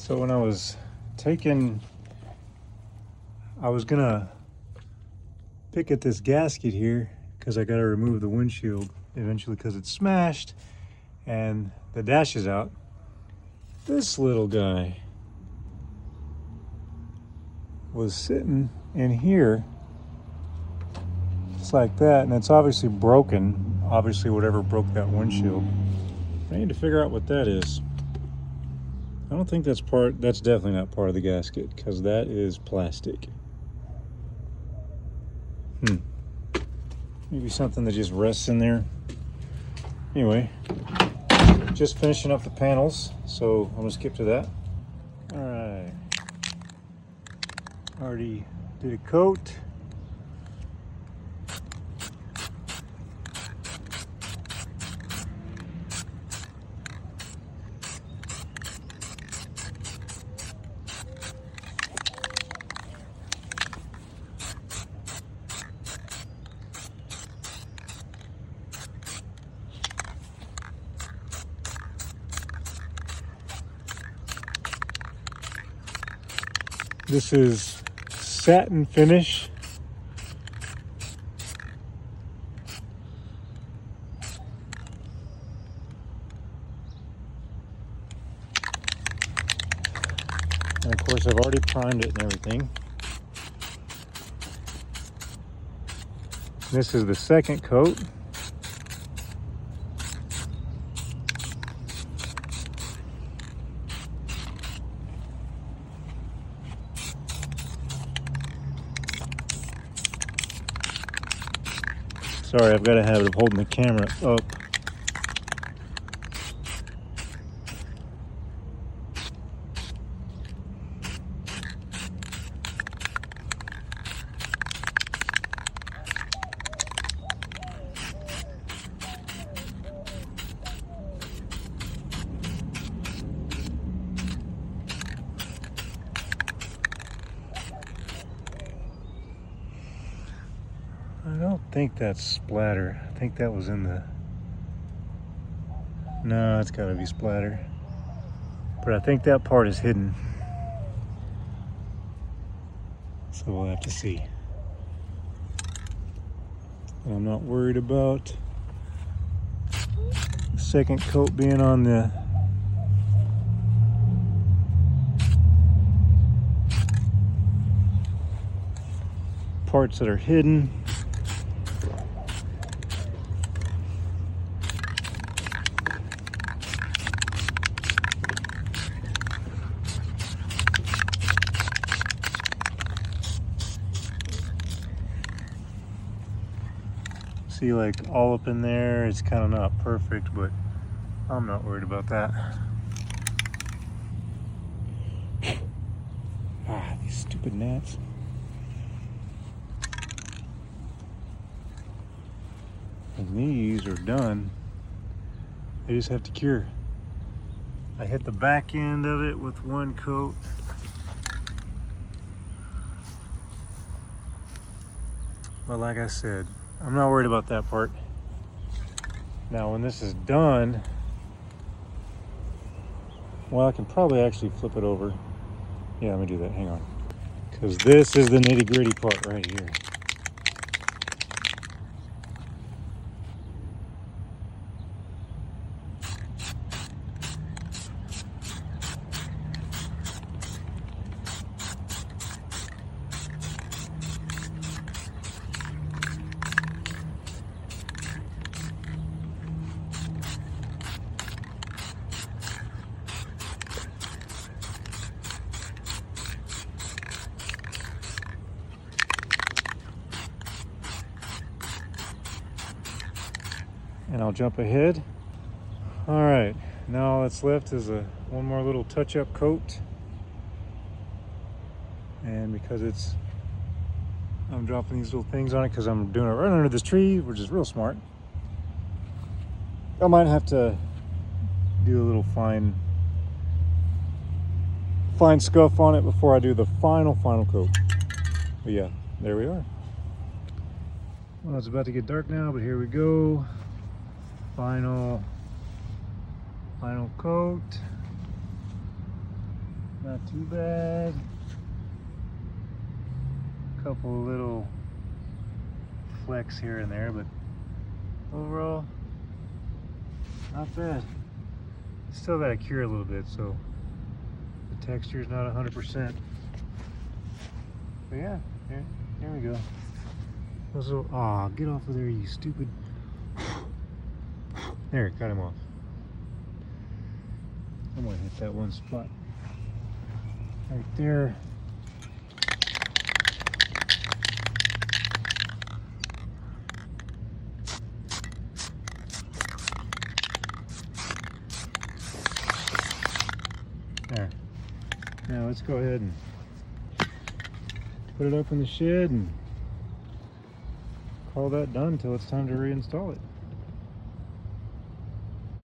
So when I was gonna pick at this gasket here because I gotta remove the windshield eventually because it's smashed and the dash is out. This little guy was sitting in here just like that, and it's obviously broken. Obviously whatever broke that windshield. I need to figure out what that is. I don't think that's definitely not part of the gasket because that is plastic. Maybe something that just rests in there. Anyway, just finishing up the panels, so I'm gonna skip to that. All right, already did a coat. This is satin finish. And of course I've already primed it and everything. This is the second coat. Sorry, I've got a habit of holding the camera up. I don't think that's splatter. I think that was in the... No, it's gotta be splatter. But I think that part is hidden. So we'll have to see. And I'm not worried about the second coat being on the parts that are hidden. See, like all up in there, it's kind of not perfect, but I'm not worried about that. These stupid gnats. And these are done. They just have to cure. I hit the back end of it with one coat. But like I said, I'm not worried about that part. Now when this is done, well, I can probably actually flip it over. Yeah, let me do that, hang on. Because this is the nitty-gritty part right here. And I'll jump ahead. All right, now all that's left is one more little touch-up coat. And because I'm dropping these little things on it because I'm doing it right under this tree, which is real smart. I might have to do a little fine scuff on it before I do the final coat. But yeah, there we are. Well, it's about to get dark now, but here we go. Final coat. Not too bad. Couple little flecks here and there, but overall, not bad. Still got to cure a little bit, so the texture is not 100%. But yeah, here we go. Also, aw, get off of there, you stupid. There, got him off. I'm gonna hit that one spot right there. There. Now let's go ahead and put it up in the shed and call that done until it's time to reinstall it.